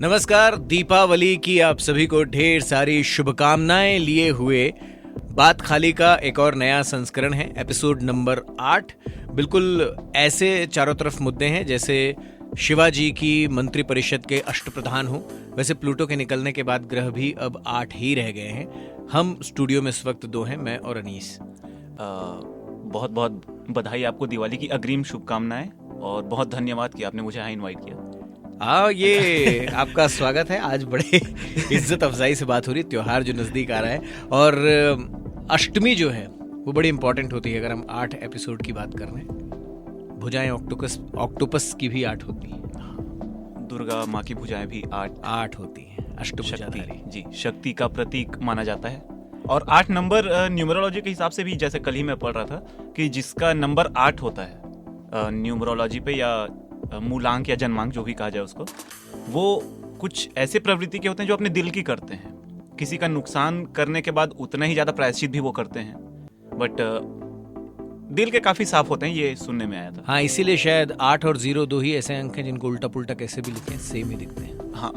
नमस्कार, दीपावली की आप सभी को ढेर सारी शुभकामनाएं लिए हुए बात खाली का एक और नया संस्करण है, एपिसोड नंबर 8। बिल्कुल ऐसे चारों तरफ मुद्दे हैं जैसे शिवाजी की मंत्री परिषद के अष्टप्रधान हो। वैसे प्लूटो के निकलने के बाद ग्रह भी अब 8 ही रह गए हैं। हम स्टूडियो में इस वक्त 2 हैं, मैं और अनीस। बहुत बहुत बधाई आपको दिवाली की अग्रिम शुभकामनाएं और बहुत धन्यवाद कि आपने मुझे यहाँ इनवाइट किया। ये आपका स्वागत है। आज बड़े इज्जत अफजाई से बात हो रही है, त्योहार जो नज़दीक आ रहा है और अष्टमी जो है वो बड़ी इंपॉर्टेंट होती है। अगर हम 8 एपिसोड की बात कर रहे हैं, भुजाएं ऑक्टोपस की भी 8 होती हैं, दुर्गा माँ की भुजाएं भी 8 होती हैं, अष्टभुजाधारी। जी, शक्ति का प्रतीक माना जाता है। और 8 नंबर न्यूमरोलॉजी के हिसाब से भी, जैसे कल ही मैं पढ़ रहा था कि जिसका नंबर 8 होता है न्यूमरोलॉजी पे, या मूलांक या जन्मांक जो भी कहा जाए उसको, वो कुछ ऐसे प्रवृत्ति के होते हैं जो अपने दिल की करते हैं। किसी का नुकसान करने के बाद उतना ही ज्यादा प्रायश्चित भी वो करते हैं, बट दिल के काफी साफ होते हैं, ये सुनने में आया था। हाँ, इसीलिए शायद 8 और 0 2 ही ऐसे अंक हैं जिनको उल्टा पुल्टा कैसे भी लिखें सेम ही दिखते हैं। हाँ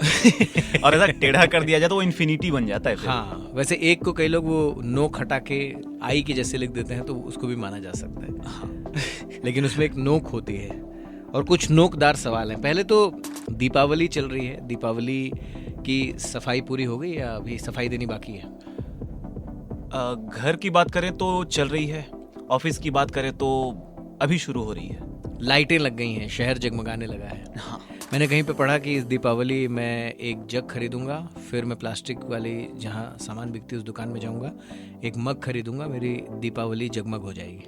और ऐसा टेढ़ा कर दिया जाए तो वो इन्फिनिटी बन जाता है फिर। हाँ, वैसे एक को कई लोग वो नोक हटा के आई के जैसे लिख देते हैं तो उसको भी माना जा सकता है। हाँ। लेकिन उसमें एक नोक होती है और कुछ नोकदार सवाल हैं। पहले तो दीपावली चल रही है, दीपावली की सफाई पूरी हो गई या अभी सफाई देनी बाकी है? घर की बात करें तो चल रही है, ऑफिस की बात करें तो अभी शुरू हो रही है। लाइटें लग गई हैं, शहर जगमगाने लगा है। हाँ। मैंने कहीं पे पढ़ा कि इस दीपावली मैं एक जग खरीदूंगा, फिर मैं प्लास्टिक वाली जहाँ सामान बिकती है उस दुकान में जाऊंगा, एक मग खरीदूंगा, मेरी दीपावली जगमग हो जाएगी।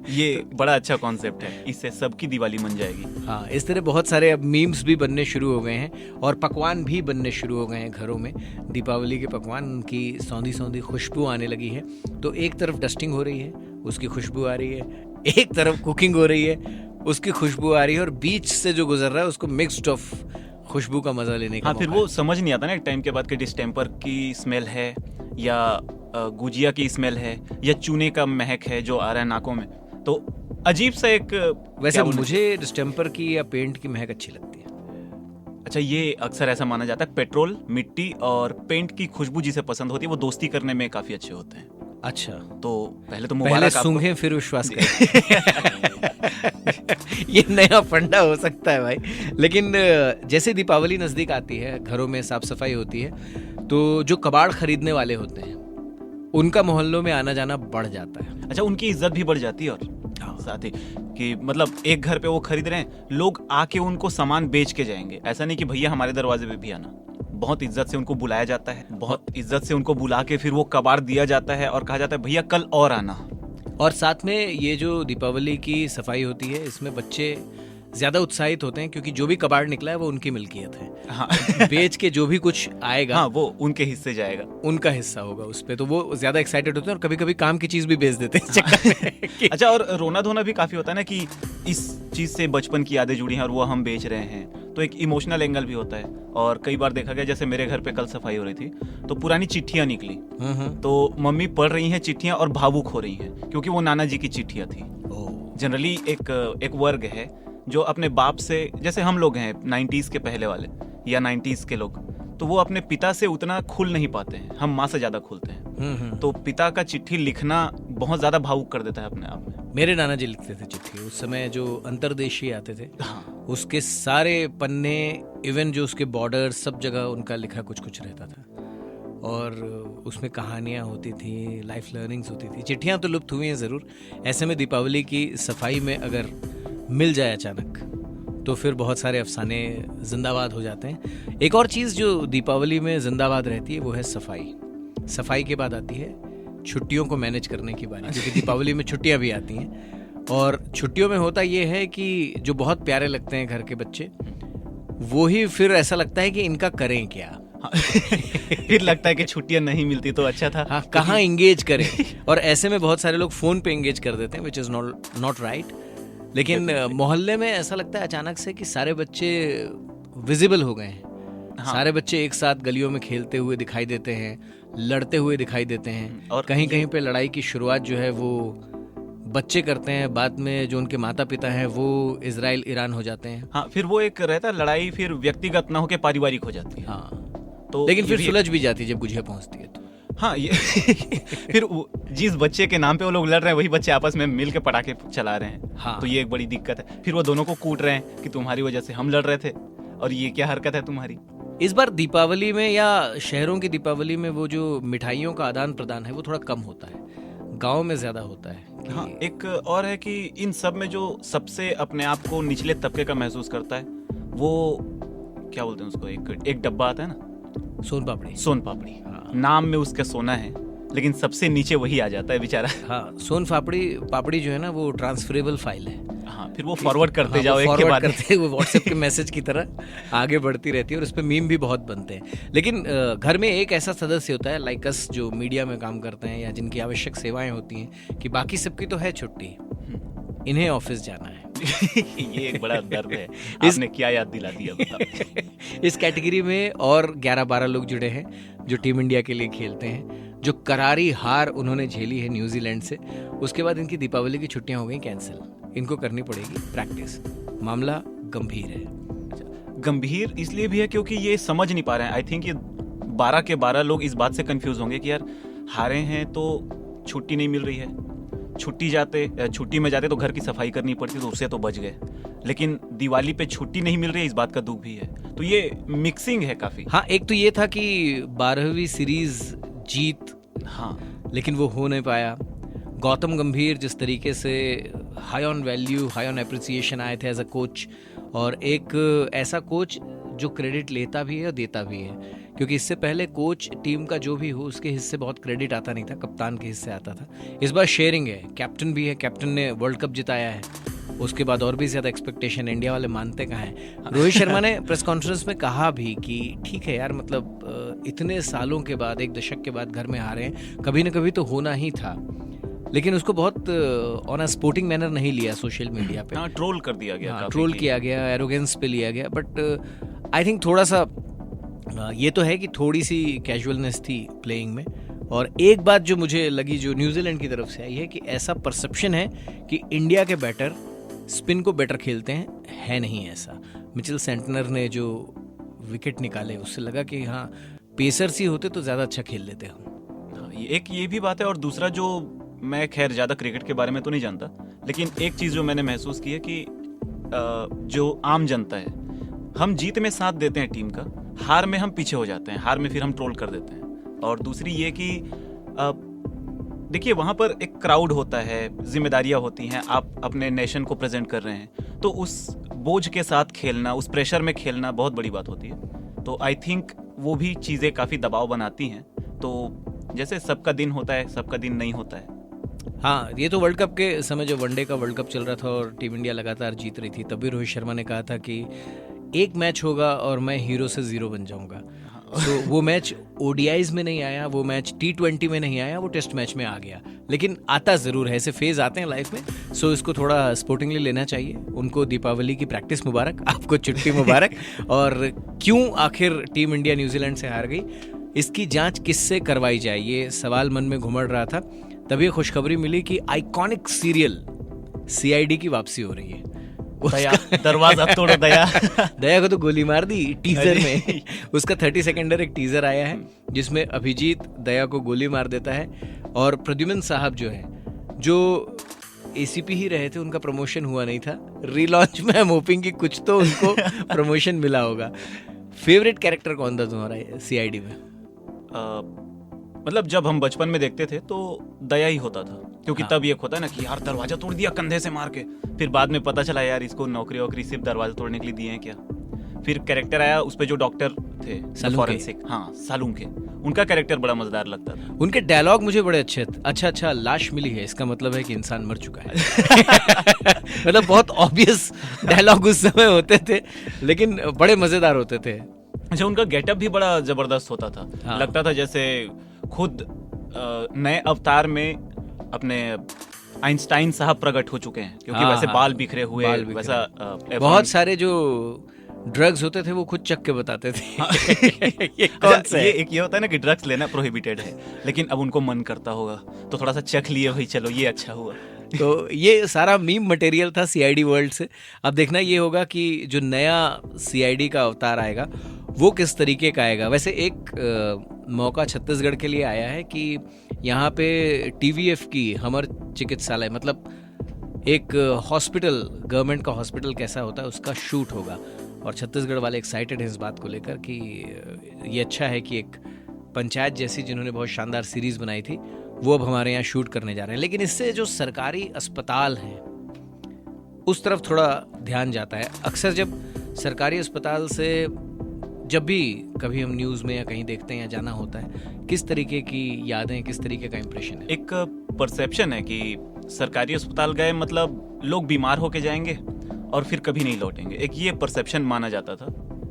ये बड़ा अच्छा कॉन्सेप्ट है, इससे सबकी दिवाली बन जाएगी। हाँ, इस तरह बहुत सारे अब मीम्स भी बनने शुरू हो गए हैं और पकवान भी बनने शुरू हो गए हैं घरों में। दीपावली के पकवान, उनकी सौंधी सौंधी खुशबू आने लगी है। तो एक तरफ डस्टिंग हो रही है, उसकी खुशबू आ रही है, एक तरफ कुकिंग हो रही है, उसकी खुशबू आ रही है, और बीच से जो गुजर रहा है उसको मिक्स्ड ऑफ खुशबू का मजा लेने का। हाँ, फिर वो समझ नहीं आता ना एक टाइम के बाद कि डिस्टेम्पर की स्मेल है या गुजिया की स्मेल है या चूने का महक है जो आ रहा है नाकों में। तो अजीब सा एक, वैसे मुझे डिस्टेम्पर की या पेंट की महक अच्छी लगती है। अच्छा, ये अक्सर ऐसा माना जाता है, पेट्रोल, मिट्टी और पेंट की खुशबू जिसे पसंद होती है वो दोस्ती करने में काफी अच्छे होते हैं। अच्छा, तो पहले तो मुबारक आपको। सूंघें फिर विश्वास करें। ये नया फंडा हो सकता है भाई। लेकिन जैसे दीपावली नजदीक आती है, घरों में साफ सफाई होती है, तो जो कबाड़ खरीदने वाले होते हैं उनका मोहल्लों में आना जाना बढ़ जाता है। अच्छा, उनकी इज्जत भी बढ़ जाती है। और साथ ही कि मतलब एक घर पे वो खरीद रहे हैं, लोग आके उनको सामान बेच के जाएंगे। ऐसा नहीं कि भैया हमारे दरवाजे पे भी आना। बहुत इज्जत से उनको बुलाया जाता है, बहुत इज्जत से उनको बुला के फिर वो कबाड़ दिया जाता है और कहा जाता है भैया कल और आना। और साथ में ये जो दीपावली की सफाई होती है, इसमें बच्चे ज्यादा उत्साहित होते हैं क्योंकि जो भी कबाड़ निकला है वो उनकी मिल्कियत है। हाँ। बेच के जो भी कुछ आएगा, हाँ, वो उनके हिस्से जाएगा, उनका हिस्सा होगा उस पे, तो वो ज्यादा एक्साइटेड होते हैं और कभी कभी काम की चीज भी बेच देते हैं चक्कर में। अच्छा, और रोना धोना भी काफी होता है ना कि इस चीज से बचपन की यादें जुड़ी हैं और वो हम बेच रहे हैं, तो एक इमोशनल एंगल भी होता है। और कई बार देखा गया, जैसे मेरे घर पे कल सफाई हो रही थी तो पुरानी चिट्ठियां निकली, तो मम्मी पढ़ रही हैं चिट्ठियां और भावुक हो रही हैं क्योंकि वो नाना जी की चिट्ठियां थी। जनरली एक वर्ग है जो अपने बाप से, जैसे हम लोग हैं 90s के पहले वाले या 90s के लोग, तो वो अपने पिता से उतना खुल नहीं पाते हैं, हम माँ से ज्यादा खुलते हैं। तो पिता का चिट्ठी लिखना बहुत ज्यादा भावुक कर देता है अपने आप में। मेरे नाना जी लिखते थे चिट्ठी, उस समय जो अंतर्देशीय आते थे। हाँ। उसके सारे पन्ने, इवन जो उसके बॉर्डर, सब जगह उनका लिखा कुछ कुछ रहता था और उसमें कहानियाँ होती थी, लाइफ लर्निंग्स होती थी। चिट्ठियाँ तो लुप्त हुई हैं ज़रूर। ऐसे में दीपावली की सफाई में अगर मिल जाए अचानक तो फिर बहुत सारे अफसाने जिंदाबाद हो जाते हैं। एक और चीज़ जो दीपावली में जिंदाबाद रहती है वो है सफाई। सफाई के बाद आती है छुट्टियों को मैनेज करने की बारी, क्योंकि दीपावली में छुट्टियां भी आती हैं और छुट्टियों में होता ये है कि जो बहुत प्यारे लगते हैं घर के बच्चे, वो ही फिर ऐसा लगता है कि इनका करें क्या। फिर लगता है कि छुट्टियां नहीं मिलती तो अच्छा था। हाँ, कहाँ इंगेज करें। और ऐसे में बहुत सारे लोग फोन पे इंगेज कर देते हैं, विच इज नॉट राइट। लेकिन मोहल्ले में ऐसा लगता है अचानक से कि सारे बच्चे विजिबल हो गए हैं। हाँ। सारे बच्चे एक साथ गलियों में खेलते हुए दिखाई देते हैं, लड़ते हुए दिखाई देते हैं, और कहीं कहीं पे लड़ाई की शुरुआत जो है वो बच्चे करते हैं, बाद में जो उनके माता पिता हैं वो इजराइल ईरान हो जाते हैं। हाँ, फिर वो एक रहता है लड़ाई, फिर व्यक्तिगत ना होके पारिवारिक हो जाती है। हाँ, तो लेकिन ये फिर भी- सुलझ भी जाती है जब गुझिया पहुंचती है तो। हाँ, ये फिर जिस बच्चे के नाम पे वो लोग लड़ रहे हैं वही बच्चे आपस में मिल के पटाखे चला रहे हैं। हाँ। तो ये एक बड़ी दिक्कत है। फिर वो दोनों को कूट रहे हैं कि तुम्हारी वजह से हम लड़ रहे थे और ये क्या हरकत है तुम्हारी। इस बार दीपावली में या शहरों की दीपावली में वो जो मिठाइयों का आदान प्रदान है वो थोड़ा कम होता है, गांव में ज्यादा होता है कि हाँ, एक और है कि इन सब में जो सबसे अपने आप को निचले तबके का महसूस करता है वो क्या बोलते हैं उसको, एक डब्बा आता है ना, सोन पापड़ी। सोन पापड़ी। हाँ। नाम में उसका सोना है, लेकिन सबसे नीचे वही आ जाता है बेचारा। हाँ, सोन पापड़ी जो है ना वो ट्रांसफरेबल फाइल है। हाँ, फिर वो फॉरवर्ड करते हाँ, जाओ वो एक के फॉरवर्ड बाद करते हैं, वो व्हाट्सएप के मैसेज की तरह आगे बढ़ती रहती है और उस पर मीम भी बहुत बनते हैं। लेकिन घर में एक ऐसा सदस्य होता है लाइक अस जो मीडिया में काम करते हैं या जिनकी आवश्यक सेवाएं होती हैं कि बाकी सबकी तो है छुट्टी, इन्हें ऑफिस जाना है। ये एक बड़ा दर्द है। आपने क्या याद दिला दिया बताओ। इस कैटेगरी में और 11-12 लोग जुड़े हैं जो टीम इंडिया के लिए खेलते हैं। जो करारी हार उन्होंने झेली है न्यूजीलैंड से, उसके बाद इनकी दीपावली की छुट्टियां हो गई कैंसिल। इनको करनी पड़ेगी प्रैक्टिस। मामला गंभीर है। गंभीर इसलिए भी है क्योंकि ये समझ नहीं पा रहे हैं। आई थिंक ये 12 के 12 लोग इस बात से कंफ्यूज होंगे कि यार हारे हैं तो छुट्टी नहीं मिल रही है, छुट्टी में जाते तो घर की सफाई करनी पड़ती तो उससे तो बच गए, लेकिन दिवाली पे छुट्टी नहीं मिल रही है इस बात का दुख भी है। तो ये मिक्सिंग है काफी। हाँ, एक तो ये था कि 12वीं सीरीज जीत, हाँ, लेकिन वो हो नहीं पाया। गौतम गंभीर जिस तरीके से high on value, high on appreciation आए थे एज अ कोच, और एक ऐसा कोच जो क्रेडिट लेता भी है और देता भी है, क्योंकि इससे पहले कोच टीम का जो भी हो उसके हिस्से बहुत क्रेडिट आता नहीं था, कप्तान के हिस्से आता था। इस बार शेयरिंग है, कैप्टन भी है, कैप्टन ने वर्ल्ड कप जिताया है, उसके बाद और भी ज्यादा एक्सपेक्टेशन। इंडिया वाले मानते कहाँ हैं। रोहित शर्मा ने प्रेस कॉन्फ्रेंस में कहा भी कि ठीक है यार, मतलब इतने सालों के बाद, एक दशक के बाद घर में हारे हैं, कभी ना कभी तो होना ही था, लेकिन उसको बहुत ऑन अ स्पोर्टिंग मैनर नहीं लिया सोशल मीडिया पे। हाँ, ट्रोल कर दिया गया। हाँ, ट्रोल किया गया, एरोगेंस पे लिया गया। बट आई थिंक थोड़ा सा ये तो है कि थोड़ी सी कैजुअलनेस थी प्लेइंग में। और एक बात जो मुझे लगी, जो न्यूजीलैंड की तरफ से आई है, कि ऐसा परसेप्शन है कि इंडिया के बैटर स्पिन को बेटर खेलते हैं, है नहीं ऐसा। मिचेल सेंटनर ने जो विकेट निकाले उससे लगा कि हाँ, पेसर्स ही होते तो ज़्यादा अच्छा खेल लेते हम। हाँ, एक ये भी बात है। और दूसरा, जो मैं खैर ज़्यादा क्रिकेट के बारे में तो नहीं जानता, लेकिन एक चीज़ जो मैंने महसूस की है कि जो आम जनता है, हम जीत में साथ देते हैं टीम का, हार में हम पीछे हो जाते हैं, हार में फिर हम ट्रोल कर देते हैं। और दूसरी ये कि देखिए वहाँ पर एक क्राउड होता है, जिम्मेदारियाँ होती हैं, आप अपने नेशन को प्रेजेंट कर रहे हैं, तो उस बोझ के साथ खेलना, उस प्रेशर में खेलना बहुत बड़ी बात होती है। तो आई थिंक वो भी चीज़ें काफ़ी दबाव बनाती हैं। तो जैसे सबका दिन होता है, सबका दिन नहीं होता है। हाँ, ये तो वर्ल्ड कप के समय, जो वनडे का वर्ल्ड कप चल रहा था और टीम इंडिया लगातार जीत रही थी, तभी रोहित शर्मा ने कहा था कि एक मैच होगा और मैं हीरो से जीरो बन जाऊंगा। तो वो मैच ओडीआईज में नहीं आया, वो मैच T20 में नहीं आया, वो टेस्ट मैच में आ गया। लेकिन आता ज़रूर है, ऐसे फेज आते हैं लाइफ में, सो इसको थोड़ा स्पोर्टिंगली लेना चाहिए। उनको दीपावली की प्रैक्टिस मुबारक, आपको छुट्टी मुबारक। और क्यों आखिर टीम इंडिया न्यूजीलैंड से हार गई, इसकी जांच किससे करवाई जाए, ये सवाल मन में घुमड़ रहा था। तभी खुशखबरी मिली कि आइकॉनिक सीरियल CID की वापसी हो रही है। दया, दरवाजा तोड़ो दया। दया को तो गोली मार दी टीजर में। उसका 30 सेकेंडर एक टीजर आया है जिसमें अभिजीत दया को गोली मार देता है, और प्रद्युमन साहब जो है, जो ACP ही रहे थे, उनका प्रमोशन हुआ नहीं था। रीलॉन्च में हम होपिंग कि कुछ तो उनको प्रमोशन मिला होगा। फेवरेट कैरेक्टर कौन था तुम्हारा CID में? मतलब जब हम बचपन में देखते थे तो दया ही होता था, क्योंकि हाँ। तब ये होता है ना कि यार दरवाजा तोड़ दिया कंधे से मार के। फिर बाद में पता चला यार इसको नौकरी वोकरी सिर्फ दरवाजा तोड़ने के लिए दिए हैं क्या। फिर कैरेक्टर आया उस पे जो डॉक्टर थे फॉरेंसिक, हाँ सालूंके, उनका कैरेक्टर बड़ा मजेदार लगता था। उनके डायलॉग मुझे बड़े अच्छे थे। अच्छा लाश मिली है, इसका मतलब है कि इंसान मर चुका है। मतलब बहुत ऑब्वियस डायलॉग उस समय होते थे, लेकिन बड़े मजेदार होते थे। अच्छा, उनका गेटअप भी बड़ा जबरदस्त होता था। हाँ। लगता था जैसे खुद नए अवतार में अपने आइंस्टाइन साहब प्रकट हो चुके हैं, क्योंकि हाँ, वैसे हाँ, बाल बिखरे हुए, बाल बिखरे। वैसा बहुत सारे जो ड्रग्स होते थे वो खुद चख के बताते थे। ये कौन सा है? एक ये होता है ना कि ड्रग्स लेना प्रोहिबिटेड है, लेकिन अब उनको मन करता होगा तो थोड़ा सा चख लिए, भाई चलो ये अच्छा हुआ। तो ये सारा मीम मटेरियल था सीआईडी वर्ल्ड से। अब देखना ये होगा कि जो नया सीआईडी का अवतार आएगा वो किस तरीके का आएगा। वैसे एक मौका छत्तीसगढ़ के लिए आया है कि यहाँ पे टीवीएफ की हमर चिकित्सालय, मतलब एक हॉस्पिटल, गवर्नमेंट का हॉस्पिटल कैसा होता है उसका शूट होगा। और छत्तीसगढ़ वाले एक्साइटेड हैं इस बात को लेकर कि ये अच्छा है कि एक पंचायत जैसी जिन्होंने बहुत शानदार सीरीज बनाई थी वो अब हमारे यहाँ शूट करने जा रहे हैं। लेकिन इससे जो सरकारी अस्पताल हैं उस तरफ थोड़ा ध्यान जाता है। अक्सर जब सरकारी अस्पताल से जब भी कभी हम न्यूज़ में या कहीं देखते हैं या जाना होता है, किस तरीके की यादें, किस तरीके का इंप्रेशन है? एक परसेप्शन है कि सरकारी अस्पताल गए मतलब लोग बीमार होके जाएंगे और फिर कभी नहीं लौटेंगे, एक ये परसेप्शन माना जाता था।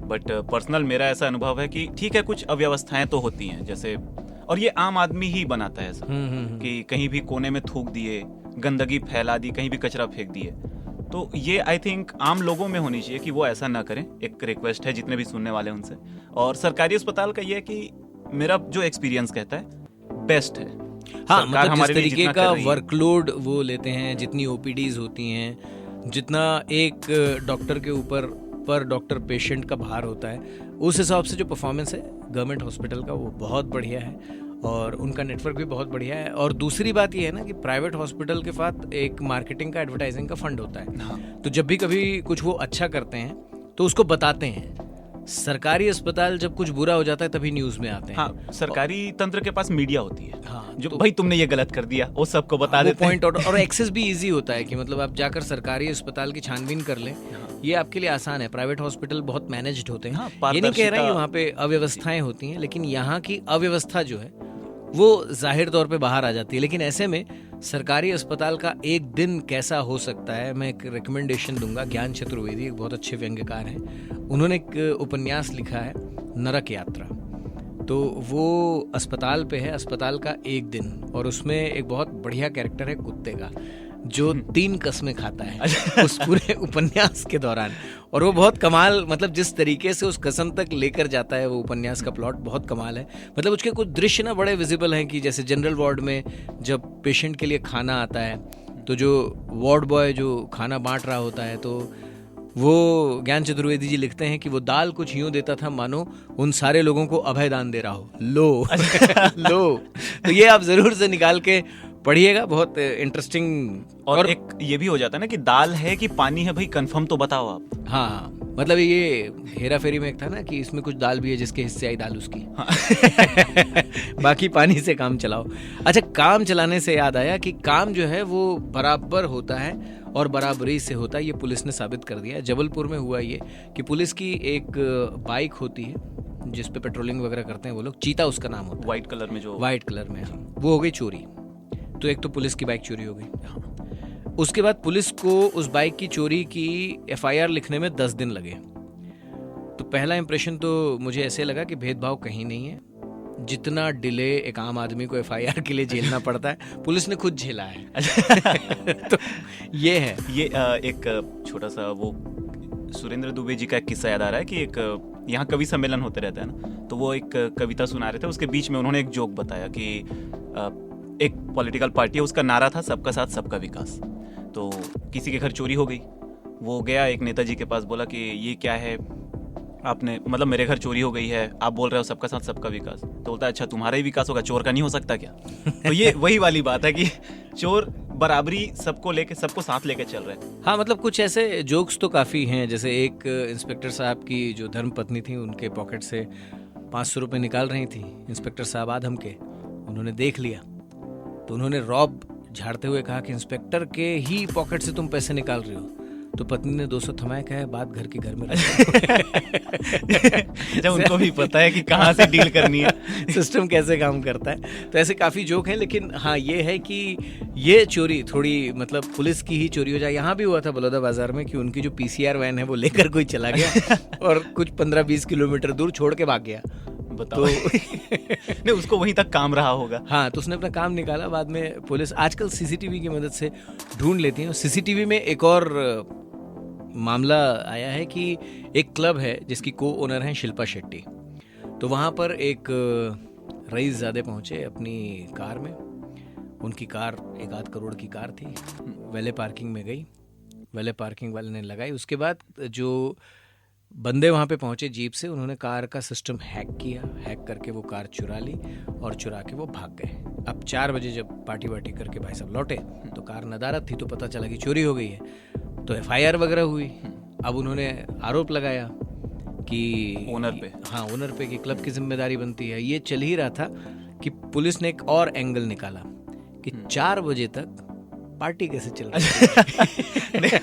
बट पर्सनल मेरा ऐसा अनुभव है कि ठीक है, कुछ अव्यवस्थाएं तो होती हैं जैसे, और ये आम आदमी ही बनाता है ऐसा कि कहीं भी कोने में थूक दिए, गंदगी फैला दी, कहीं भी कचरा फेंक दिए। तो ये आई थिंक आम लोगों में होनी चाहिए कि वो ऐसा ना करें। एक रिक्वेस्ट है जितने भी सुनने वाले उनसे। और सरकारी अस्पताल का ये है कि मेरा जो एक्सपीरियंस कहता है बेस्ट है। हाँ, मतलब जिस तरीके का वर्कलोड वो लेते हैं, जितनी ओपीडीज होती हैं, जितना एक डॉक्टर के ऊपर पर डॉक्टर पेशेंट का भार होता है, उस हिसाब से जो परफॉर्मेंस है गवर्नमेंट हॉस्पिटल का वो बहुत बढ़िया है और उनका नेटवर्क भी बहुत बढ़िया है। और दूसरी बात ये है ना कि प्राइवेट हॉस्पिटल के साथ एक मार्केटिंग का, एडवर्टाइजिंग का फंड होता है। हाँ। तो जब भी कभी कुछ वो अच्छा करते हैं तो उसको बताते हैं। सरकारी अस्पताल जब कुछ बुरा हो जाता है तभी न्यूज में आते हैं। हाँ, सरकारी तंत्र के पास मीडिया होती है। हाँ, जो तो भाई तुमने ये गलत कर दिया वो सबको बता देते हैं। पॉइंट आउट, और एक्सेस भी इजी होता है कि मतलब आप जाकर सरकारी अस्पताल की छानबीन कर लें। ये आपके लिए आसान है। प्राइवेट हॉस्पिटल बहुत मैनेज्ड होते हैं। ये नहीं कह रहा कि वहाँ पे अव्यवस्थाएं होती हैं, लेकिन यहाँ की अव्यवस्था जो है वो जाहिर तौर पे बाहर आ जाती है। लेकिन ऐसे में सरकारी अस्पताल का एक दिन कैसा हो सकता है, मैं एक रिकमेंडेशन दूंगा। ज्ञान चतुर्वेदी एक बहुत अच्छे व्यंग्यकार हैं, उन्होंने एक उपन्यास लिखा है नरक यात्रा। तो वो अस्पताल पे है, अस्पताल का एक दिन, और उसमें एक बहुत बढ़िया कैरेक्टर है कुत्ते का जो 3 कस्में खाता है उस पूरे उपन्यास के दौरान। और वो बहुत कमाल, मतलब जिस तरीके से उस कसम तक लेकर जाता है वो उपन्यास का प्लॉट बहुत कमाल है। मतलब उसके कुछ दृश्य ना बड़े विजिबल हैं कि जैसे जनरल वार्ड में जब पेशेंट के लिए खाना आता है तो जो वार्ड बॉय जो खाना बांट रहा होता है, तो वो ज्ञान चतुर्वेदी जी लिखते हैं कि वो दाल कुछ यूं देता था मानो उन सारे लोगों को अभय दान दे रहा हो। लो लो, तो ये आप जरूर से निकाल के पढ़िएगा, बहुत इंटरेस्टिंग। और एक ये भी हो जाता है ना कि दाल है कि पानी है, भाई कंफर्म तो बताओ आप। हाँ, मतलब ये हेरा फेरी में एक था ना कि इसमें कुछ दाल भी है, जिसके हिस्से आई दाल उसकी। हाँ। बाकी पानी से काम चलाओ। अच्छा, काम चलाने से याद आया कि काम जो है वो बराबर होता है और बराबरी से होता है। ये पुलिस ने साबित कर दिया। जबलपुर में हुआ ये कि पुलिस की एक बाइक होती है जिस पे पेट्रोलिंग वगैरह करते हैं वो लोग, चीता उसका नाम होता है, व्हाइट कलर में जो, व्हाइट कलर में, वो हो गई चोरी। तो एक तो पुलिस की बाइक चोरी हो गई। उसके बाद पुलिस को उस बाइक की चोरी की एफआईआर लिखने में 10 दिन लगे। तो पहला इंप्रेशन तो मुझे ऐसे लगा कि भेदभाव कहीं नहीं है। जितना डिले एक आम आदमी को एफआईआर के लिए झेलना पड़ता है पुलिस ने खुद झेला है। तो ये है। ये एक छोटा सा वो सुरेंद्र दुबे जी का एक किस्सा याद आ रहा है कि एक यहाँ कवि सम्मेलन होते रहते हैं ना, तो वो एक कविता सुना रहे थे, उसके बीच में उन्होंने एक जोक बताया कि एक पॉलिटिकल पार्टी है, उसका नारा था सबका साथ सबका विकास। तो किसी के घर चोरी हो गई, वो गया एक नेताजी के पास, बोला कि ये क्या है आपने, मतलब मेरे घर चोरी हो गई है, आप बोल रहे हो सबका साथ सबका विकास। तो बोलता है अच्छा तुम्हारा ही विकास होगा, चोर का नहीं हो सकता क्या? तो ये वही वाली बात है कि चोर बराबरी सबको लेके, सबको साथ लेके चल रहे हैं। हाँ, मतलब कुछ ऐसे जोक्स तो काफ़ी हैं। जैसे एक इंस्पेक्टर साहब की जो धर्म पत्नी थी, उनके पॉकेट से 500 रुपये निकाल रही थी इंस्पेक्टर साहब आधम के। उन्होंने देख लिया तो उन्होंने रॉब झाड़ते हुए कहा कि इंस्पेक्टर के ही पॉकेट से तुम पैसे निकाल रहे हो। तो पत्नी ने 200 थमाया, कहा बात घर के घर में जब उनको भी पता है कि कहाँ से डील करनी है, सिस्टम कैसे काम करता है। तो ऐसे काफ़ी जोक हैं। लेकिन हाँ, ये है कि ये चोरी थोड़ी, मतलब पुलिस की ही चोरी हो जाए। यहाँ भी हुआ था बलौदा बाजार में कि उनकी जो पीसीआर वैन है वो लेकर कोई चला गया और कुछ 15-20 किलोमीटर दूर छोड़ के भाग गया। बताओ। नहीं, उसको वहीं तक काम रहा होगा। हाँ, तो उसने अपना काम निकाला। बाद में पुलिस आजकल सीसीटीवी की मदद से ढूंढ लेती है। सीसीटीवी में एक और मामला आया है कि एक क्लब है जिसकी को ओनर हैं शिल्पा शेट्टी। तो वहाँ पर एक रईसजादे पहुँचे अपनी कार में उनकी कार 1-8 करोड़ की कार थी, वैले पार्किंग में गई, वैले पार्किंग वाले ने लगाई। उसके बाद जो बंदे वहाँ पे पहुँचे जीप से, उन्होंने कार का सिस्टम हैक किया, हैक करके वो कार चुरा ली और चुरा के वो भाग गए। अब 4 बजे जब पार्टी वार्टी करके भाई साहब लौटे तो कार नदारद थी, तो पता चला कि चोरी हो गई है, तो FIR वगैरह हुई। अब उन्होंने आरोप लगाया कि ओनर पे कि क्लब की जिम्मेदारी बनती है। ये चल ही रहा था कि पुलिस ने एक और एंगल निकाला कि 4 बजे तक पार्टी कैसे चल रही है।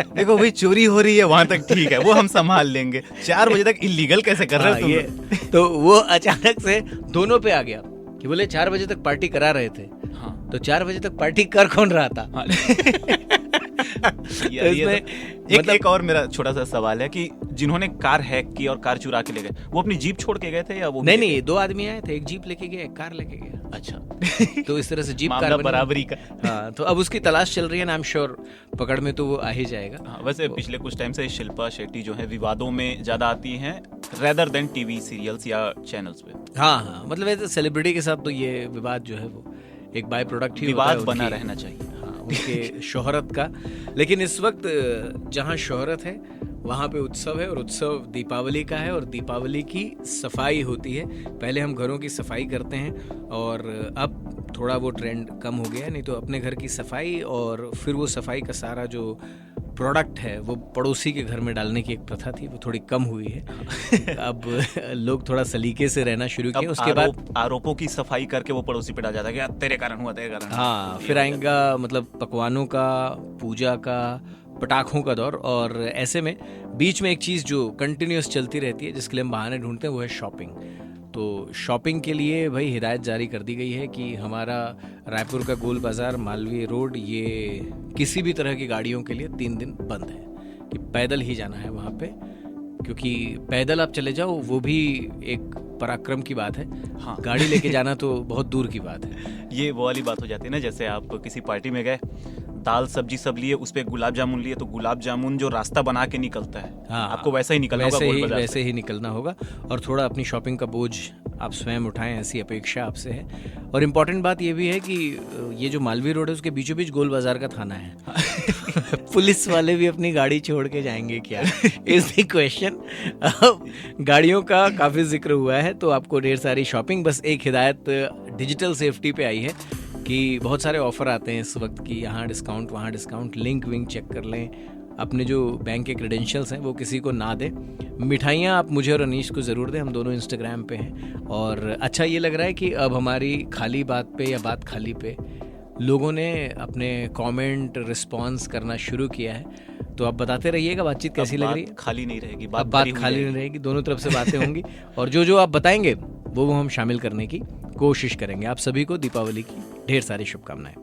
देखो भाई, चोरी हो रही है वहां तक ठीक है, वो हम संभाल लेंगे, 4 बजे तक इलीगल कैसे कर रहे हो तुम? तो वो अचानक से दोनों पे आ गया कि बोले 4 बजे तक पार्टी करा रहे थे। हाँ। तो 4 बजे तक पार्टी कर कौन रहा था? हाँ। तो इसमें एक और मेरा छोटा सा सवाल है कि जिन्होंने कार हैक की और कार चुरा के ले गए, वो अपनी जीप छोड़ के गए थे या वो? नहीं, 2 आदमी आए थे, एक जीप लेके गया, एक कार लेके गया। अच्छा। तो इस तरह से जीप कार बराबरी का। हाँ, तो अब उसकी तलाश चल रही है ना, आई एम श्योर पकड़ में तो वो आ ही जाएगा। हाँ, वैसे पिछले कुछ टाइम से शिल्पा शेट्टी जो है विवादों में ज्यादा आती हैं रेदर देन टीवी सीरियल्स या चैनल्स पे। हाँ, मतलब ऐसे सेलिब्रिटी के साथ तो ये विवाद जो है वो एक बाय प्रोडक्ट ही विवाद बना रहना चाहिए, उनके शोहरत का। लेकिन इस वक्त जहाँ शोहरत है वहाँ पे उत्सव है, और उत्सव दीपावली का है, और दीपावली की सफाई होती है। पहले हम घरों की सफाई करते हैं, और अब थोड़ा वो ट्रेंड कम हो गया है, नहीं तो अपने घर की सफाई और फिर वो सफाई का सारा जो प्रोडक्ट है वो पड़ोसी के घर में डालने की एक प्रथा थी, वो थोड़ी कम हुई है। अब लोग थोड़ा सलीके से रहना शुरू किए। उसके बाद आरोपों की सफाई करके वो पड़ोसी पे डाल जाता है कि तेरे कारण हुआ, तेरे कारण। हाँ, फिर आएगा मतलब पकवानों का, पूजा का, पटाखों का दौर। और ऐसे में बीच में एक चीज़ जो कंटिन्यूस चलती रहती है, जिसके लिए हम बहाने ढूंढते हैं, वो है शॉपिंग। तो शॉपिंग के लिए भाई हिदायत जारी कर दी गई है कि हमारा रायपुर का गोल बाज़ार, मालवीय रोड, ये किसी भी तरह की गाड़ियों के लिए 3 दिन बंद है, कि पैदल ही जाना है वहाँ पे, क्योंकि पैदल आप चले जाओ वो भी एक पराक्रम की बात है। हाँ, गाड़ी लेके जाना तो बहुत दूर की बात है। ये वो वाली बात हो जाती है ना, जैसे आप किसी पार्टी में गए, दाल सब्जी सब लिए, उस पे गुलाब जामुन लिए, तो गुलाब जामुन जो रास्ता बना के निकलता है, हाँ, आपको वैसा ही निकलना होगा, वैसे ही निकलना होगा। और थोड़ा अपनी शॉपिंग का बोझ आप स्वयं उठाएं, ऐसी अपेक्षा आपसे है। और इम्पोर्टेंट बात ये भी है कि ये जो मालवीय रोड है उसके बीचों बीच गोल बाजार का थाना है। पुलिस वाले भी अपनी गाड़ी छोड़ के जाएंगे क्या, इज द क्वेश्चन। अब गाड़ियों का काफ़ी जिक्र हुआ है, तो आपको ढेर सारी शॉपिंग, बस एक हिदायत डिजिटल सेफ्टी पे आई है कि बहुत सारे ऑफर आते हैं इस वक्त कि यहाँ डिस्काउंट, वहाँ डिस्काउंट, लिंक विंक चेक कर लें, अपने जो बैंक के क्रेडेंशियल्स हैं वो किसी को ना दें। मिठाइयाँ आप मुझे और अनीश को ज़रूर दें, हम दोनों इंस्टाग्राम पे हैं। और अच्छा ये लग रहा है कि अब हमारी खाली बात पे या बात खाली पे लोगों ने अपने कमेंट रिस्पॉन्स करना शुरू किया है। तो आप बताते रहिएगा बातचीत कैसी लग रही है। खाली नहीं रहेगी, बात खाली नहीं रहेगी, दोनों तरफ से बातें होंगी। और जो आप बताएंगे वो हम शामिल करने की कोशिश करेंगे। आप सभी को दीपावली की ढेर सारी शुभकामनाएं।